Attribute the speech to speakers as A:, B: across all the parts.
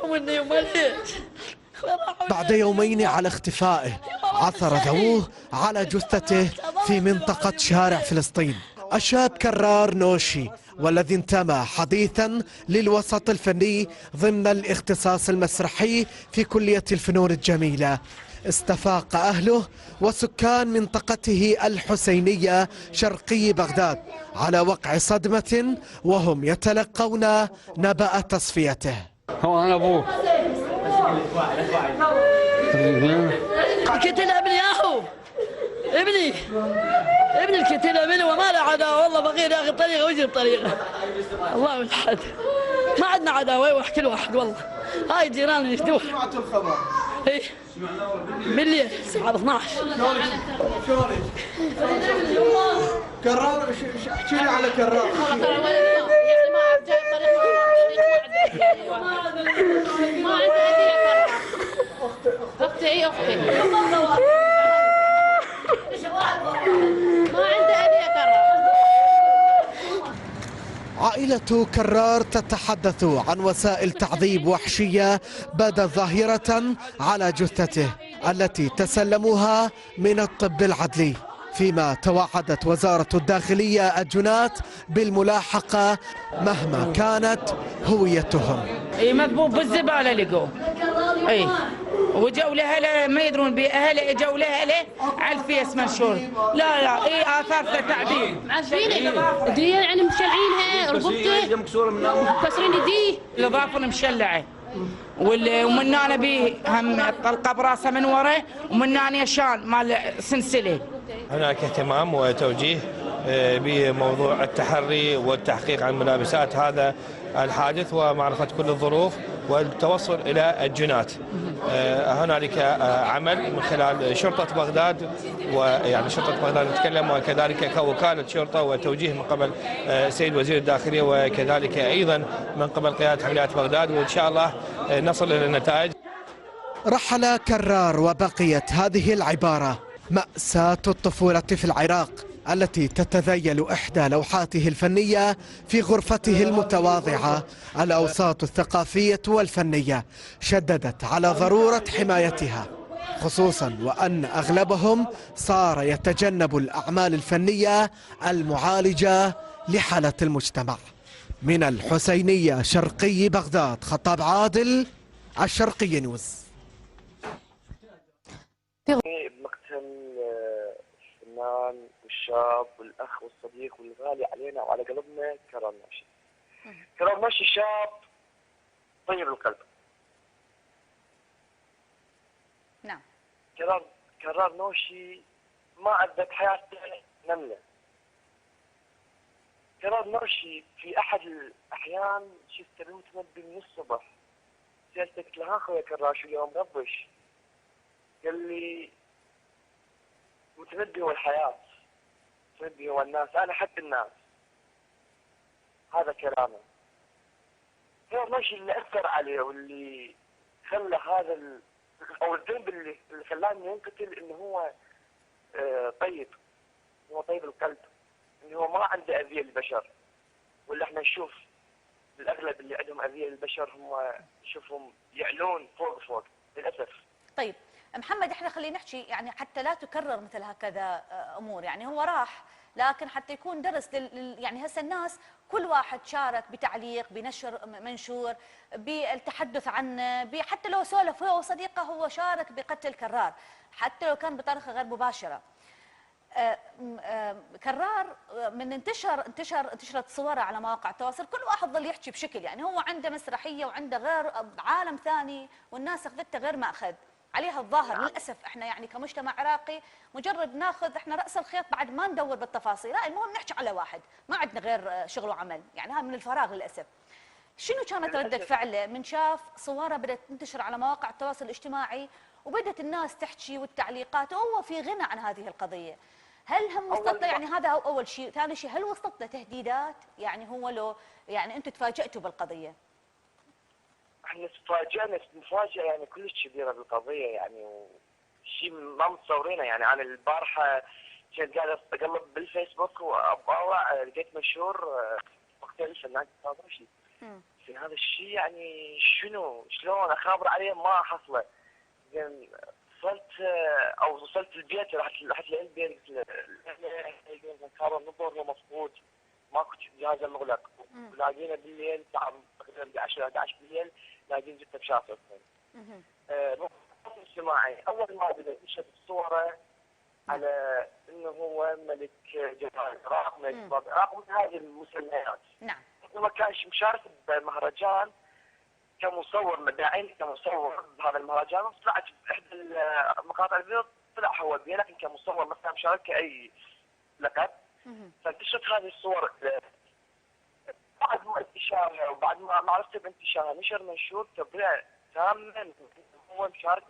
A: مني ومليت.
B: بعد يومين على اختفائه عثر ذووه على جثته في منطقة شارع فلسطين. الشاب كرار نوشي والذي انتمى حديثا للوسط الفني ضمن الاختصاص المسرحي في كلية الفنون الجميلة، استفاق أهله وسكان منطقته الحسينية شرقي بغداد على وقع صدمة وهم يتلقون نبأ تصفيته.
C: هو أنا أبوه
A: قتل ابني اخو ابني القتل ابني وما له عداوه والله، فقير ياخذ طريقه ويجي بطريقه. الله الحد ما عندنا عداوه يوحد كل واحد والله. هاي جيراننا يشدوه.
D: سمعتوا الخبر؟
A: ايه بالليل الساعه 12.
D: كرار احكي لي على كرار.
E: ما عنده هديه. اختي هي اختي ما عنده هديه كرار.
B: عائلة كرار تتحدث عن وسائل تعذيب وحشية بدت ظاهرة على جثته التي تسلموها من الطب العدلي، فيما توعدت وزارة الداخلية الجنات بالملاحقة مهما كانت هويتهم.
F: اي مذبوب بالزباله لقوه. اي وجوا لاهله ما يدرون به، اهله اجوا لاهله على الفيس منشور. لا اي اثار تعذيب
E: معذبينه ايديه يعني مشلعينها، رقبته مكسرين ايديه،
F: الاظافر مشلعه ومن انا بيه هم طلقه براسه من ورا ومن انا يشان مال سلسله.
G: هناك اهتمام وتوجيه بموضوع التحري والتحقيق عن ملابسات هذا الحادث ومعرفة كل الظروف والتوصل إلى الجنات. هنالك عمل من خلال شرطة بغداد، ويعني شرطة بغداد نتكلم، وكذلك كوكالة شرطة وتوجيه من قبل سيد وزير الداخلية، وكذلك أيضا من قبل قيادة عمليات بغداد، وإن شاء الله نصل إلى النتائج.
B: رحل كرار وبقيت هذه العبارة: مأساة الطفولة في العراق، التي تتذيل إحدى لوحاته الفنية في غرفته المتواضعة. الأوساط الثقافية والفنية شددت على ضرورة حمايتها، خصوصا وأن أغلبهم صار يتجنب الأعمال الفنية المعالجة لحالة المجتمع. من الحسينية شرقي بغداد، خطاب عادل، الشرقي نيوز.
H: مقتل الفنان والشاب والاخ والصديق والغالي علينا وعلى قلبنا كرار نوشي. كرار نوشي شاب طيب القلب.
I: نعم.
H: كرار نوشي ما عدت حياته نمله. كرار نوشي في احد الاحيان شفته متنبي من الصبح. سالته قلت له ها اخويا كرار شو اليوم غبش؟ قال لي متنبي هو الحياة، متنبي هو الناس، أنا أحب الناس. هذا كلامه. هو الشيء اللي أثر عليه واللي خلى هذا أو الذنب اللي خلاني ينقتل إنه هو طيب، هو طيب القلب، إنه هو ما عنده أذية للبشر. واللي احنا نشوف بالأغلب اللي عندهم أذية للبشر هم نشوفهم يعلون فوق للأسف.
I: طيب محمد، احنا خلينا نحكي يعني حتى لا تكرر مثل هكذا امور، يعني هو راح لكن حتى يكون درس يعني هسه الناس كل واحد شارك بتعليق، بنشر منشور، بالتحدث عنه، حتى لو سولف هو وصديقه هو شارك بقتل كرار حتى لو كان بطريقه غير مباشره. كرار من انتشرت صوره على مواقع التواصل، كل واحد ظل يحكي بشكل، يعني هو عنده مسرحيه وعنده غير عالم ثاني والناس اخذته غير ما اخذ عليها الظاهر. للاسف احنا يعني كمجتمع عراقي مجرد ناخذ احنا راس الخيط بعد ما ندور بالتفاصيل، لا المهم نحكي على واحد، ما عندنا غير شغل وعمل، يعني هذا من الفراغ للاسف. شنو كانت ردة فعله من شاف صوره بدات تنتشر على مواقع التواصل الاجتماعي وبدت الناس تحكي والتعليقات، وهو في غنى عن هذه القضيه؟ هل هم وصلت يعني هذا اول شيء، ثاني شيء هل وصلت له تهديدات؟ يعني هو لو يعني انتم تفاجئتوا بالقضيه؟
H: احنا تفاجئنا مفاجاه يعني كلش كبيره بالقضيه، يعني شيء ما متصورينه. يعني انا البارحه كنت قاعد اقلب بالفيسبوك واباوع لقيت منشور مقتل الفنان كرار نوشي. هذا الشيء يعني شنو شلون اخابر عليه ما حصله. زين وصلت البيت رحت للبيت قلت له الكهرباء نظر هو مفقود ماكو جهاز مغلق. ولاقينا بالليل الساعه تقريبا 10 بالليل لاقين جثه بشاطئ. اجتماعي اول ما بدا يكشف الصوره على انه هو ملك جمال العراق ملك باب العراق من هذه المسميات.
I: نعم.
H: هو كان مشارك بمهرجان كمصور مداعين كمصور بهذا المهرجان. طلعت باحدى مقاطع الفيديو طلع هو بيه لكن كمصور مثلا مشارك كاي لقب. فانتشرت هذه الصور بعد ما انتشارها وبعد ما عرفت بانتشارها نشر منشور تبريع تاما هو مشارك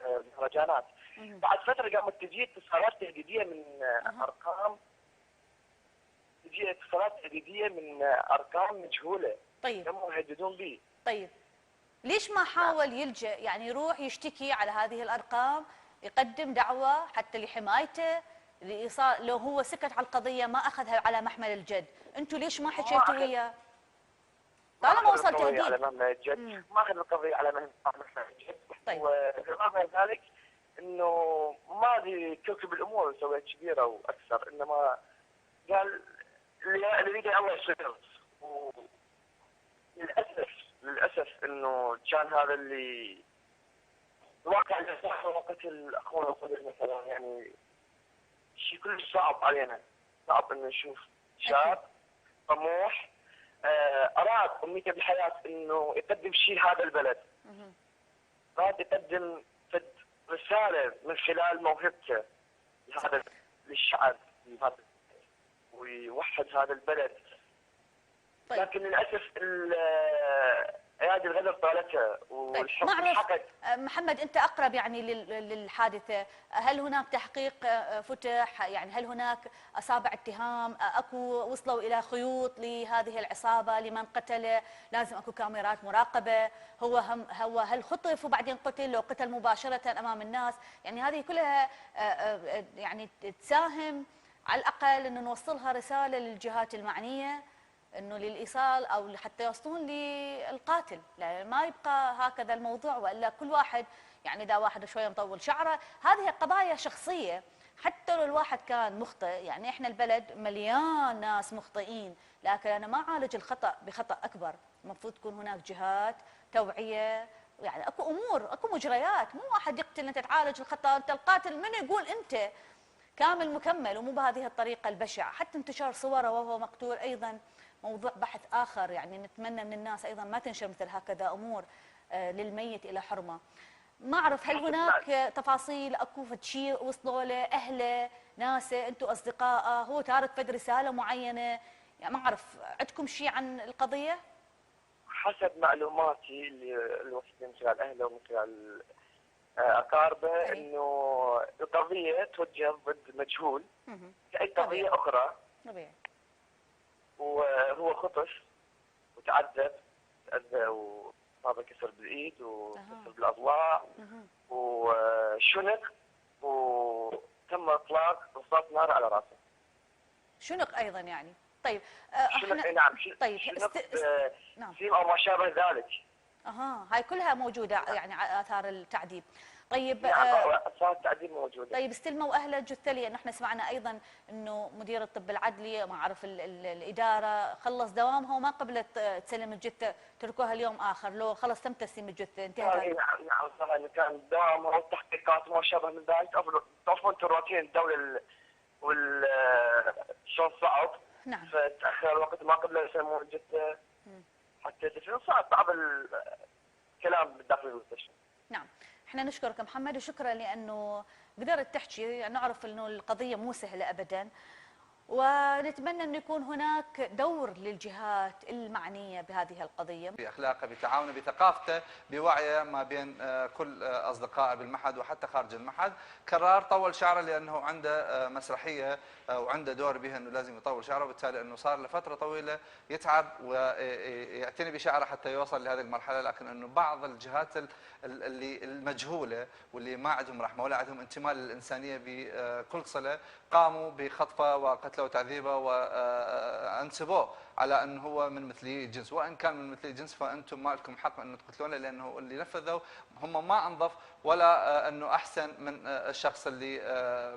H: بمهرجانات. بعد فتره قامت تجي اتصالات تهديديه من ارقام مجهوله.
I: طيب
H: كانوا يهددون به.
I: طيب ليش ما حاول يلجأ يعني يروح يشتكي على هذه الارقام يقدم دعوه حتى لحمايته لإيصال لو هو سكت على القضيه ما اخذها على محمل الجد؟ انتم ليش ما حكيتوا وياه؟ طالما وصل تهديد
H: على محمل الجد ما اخذ القضيه على محمل الجد.
I: طيب
H: وبالرغم من ذلك انه ما كوكب الامور سويت كبيره واكثر انما قال اللي يريد الله يصير. للاسف انه كان هذا اللي الواقع اللي صار وقت الاخوان الصديق مثلا يعني شيء كلش صعب علينا. صعب انه نشوف شاب طموح اراد امنيته بالحياه انه يقدم شيء لهذا البلد. اراد يقدم رساله من خلال موهبته لهذا للشعب ويوحد هذا البلد.
I: طيب.
H: لكن للاسف ايادي الغدر طالتها والحق
I: معرف محمد انت اقرب يعني للحادثه. هل هناك تحقيق فتح؟ يعني هل هناك اصابع اتهام؟ اكو وصلوا الى خيوط لهذه العصابه لمن قتله؟ لازم اكو كاميرات مراقبه. هو هل خطف وبعدين قتل؟ لو قتل مباشره امام الناس؟ يعني هذه كلها يعني تساهم على الاقل انه نوصلها رساله للجهات المعنيه انه للايصال او حتى يوصلون للقاتل. لا ما يبقى هكذا الموضوع والا كل واحد يعني اذا واحد شويه مطول شعره هذه قضايا شخصيه. حتى لو الواحد كان مخطئ يعني احنا البلد مليان ناس مخطئين لكن انا ما اعالج الخطا بخطا اكبر. المفروض تكون هناك جهات توعيه يعني اكو امور اكو مجريات. مو واحد يقتل انت تعالج الخطا انت القاتل من يقول انت كامل مكمل ومو بهذه الطريقه البشعه. حتى انتشار صوره وهو مقتول ايضا موضوع بحث آخر. يعني نتمنى من الناس أيضا ما تنشر مثل هكذا أمور للميت إلى حرمة. ما أعرف هل هناك تفاصيل أكو شيء وصلوا له أهله ناسه أنتم أصدقائه هو تارك فد رسالة معينة؟ يعني ما أعرف عندكم شيء عن القضية؟
H: حسب معلوماتي اللي وصلت من خلال أهله ومن خلال أقاربه إنه القضية توجه ضد مجهول كأي قضية أخرى.
I: طبيعي.
H: وهو خطف وتعذب تأذى وصاب كسر بالايد وكسر بالاضلاع وشنق وتم اطلاق رصاص نار على راسه.
I: شنق ايضا يعني. طيب
H: شنق نعم.
I: طيب
H: نعم. او ما شابه ذلك.
I: هاي كلها موجوده يعني اثار التعذيب. طيب
H: اثار التعذيب موجوده.
I: طيب استلموا اهل الجثه لان احنا سمعنا ايضا انه مدير الطب العدلي ما اعرف الاداره خلص دوامها وما قبلت تسلم الجثه تركوها اليوم اخر. لو خلص تم تسليم الجثه انتهت.
H: نعم صحيح كان دوامها والتحقيقات وما شابه من ذلك. تعرفون روتين الدوله شلون صعب.
I: نعم.
H: فتاخر الوقت ما قبل يسلمون الجثه حتى تفهم صعب الكلام بالداخل المستشفى.
I: نعم. احنا نشكرك محمد وشكرا لانه قدرت تحكي. يعني نعرف انه القضيه مو سهله ابدا ونتمنى انه يكون هناك دور للجهات المعنيه بهذه القضيه
C: باخلاقه بتعاونه بثقافته بوعيه ما بين كل اصدقائه بالمعهد وحتى خارج المعهد. كرار طول شعره لانه عنده مسرحيه وعنده دور بها انه لازم يطول شعره وبالتالي انه صار لفتره طويله يتعب ويعتني بشعره حتى يوصل لهذه المرحله. لكن انه بعض الجهات اللي المجهوله واللي ما عندهم رحمه ولا عندهم انتماء للانسانيه بكل صله قاموا بخطفه وقتله قتله وتعذيبه وانسبوه على انه هو من مثلي الجنس، وان كان من مثلي الجنس فانتم ما لكم حق ان تقتلونه، لانه اللي نفذوا هم ما انظف ولا انه احسن من الشخص اللي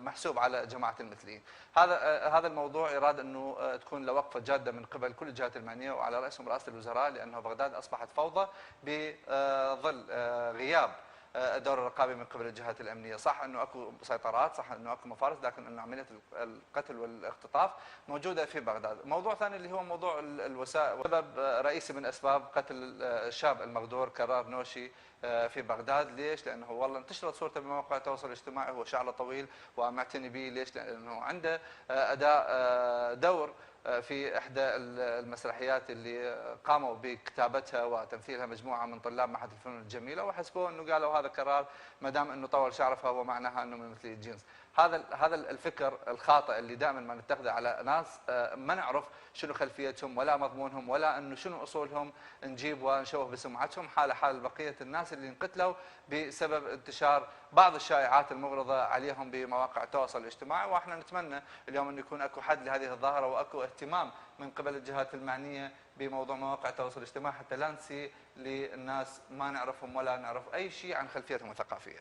C: محسوب على جماعه المثليين. هذا الموضوع يراد انه تكون له وقفه جاده من قبل كل الجهات المعنيه وعلى راسهم رئاسه الوزراء، لانه بغداد اصبحت فوضى بظل غياب الدور الرقابي من قبل الجهات الامنيه. صح انه اكو سيطرات، صح انه اكو مفارس، لكن انه عمليه القتل والاختطاف موجوده في بغداد. موضوع ثاني اللي هو موضوع الوسائل، سبب رئيسي من اسباب قتل الشاب المغدور كرار نوشي في بغداد. ليش؟ لانه والله انتشرت صورته بمواقع التواصل الاجتماعي، هو شعره طويل ومعتني به. ليش؟ لانه عنده اداء دور في احدى المسرحيات اللي قاموا بكتابتها وتمثيلها مجموعه من طلاب معهد الفنون الجميله، وحسبوه انه قالوا هذا كرار ما دام انه طول شعره فهو معناها انه من مثلي الجنس. هذا الفكر الخاطئ اللي دائما ما نتخذه على ناس ما نعرف شنو خلفيتهم ولا مضمونهم ولا انه شنو اصولهم، نجيب ونشوه بسمعتهم حال بقيه الناس اللي انقتلوا بسبب انتشار بعض الشائعات المغرضه عليهم بمواقع التواصل الاجتماعي. واحنا نتمنى اليوم انه يكون اكو حد لهذه الظاهره واكو اهتمام من قبل الجهات المعنيه بموضوع مواقع التواصل الاجتماعي، حتى لا نسي للناس ما نعرفهم ولا نعرف اي شيء عن خلفيتهم الثقافيه.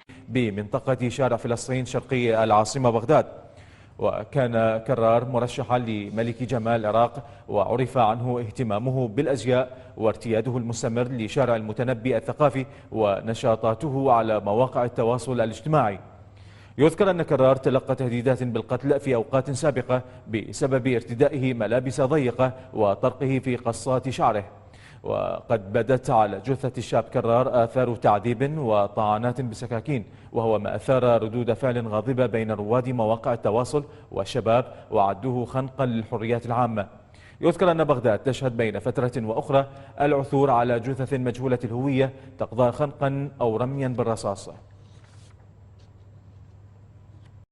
J: بمنطقة شارع فلسطين شرقي العاصمة بغداد. وكان كرار مرشحا لملك جمال العراق، وعرف عنه اهتمامه بالأزياء وارتياده المستمر لشارع المتنبي الثقافي ونشاطاته على مواقع التواصل الاجتماعي. يذكر أن كرار تلقى تهديدات بالقتل في أوقات سابقة بسبب ارتدائه ملابس ضيقة وطرقه في قصات شعره. وقد بدت على جثة الشاب كرار آثار تعذيب وطعنات بسكاكين، وهو ما أثار ردود فعل غاضبة بين رواد مواقع التواصل والشباب، وعدوه خنقا للحريات العامة. يذكر أن بغداد تشهد بين فترة وأخرى العثور على جثث مجهولة الهوية تقضى خنقا أو رميا بالرصاص.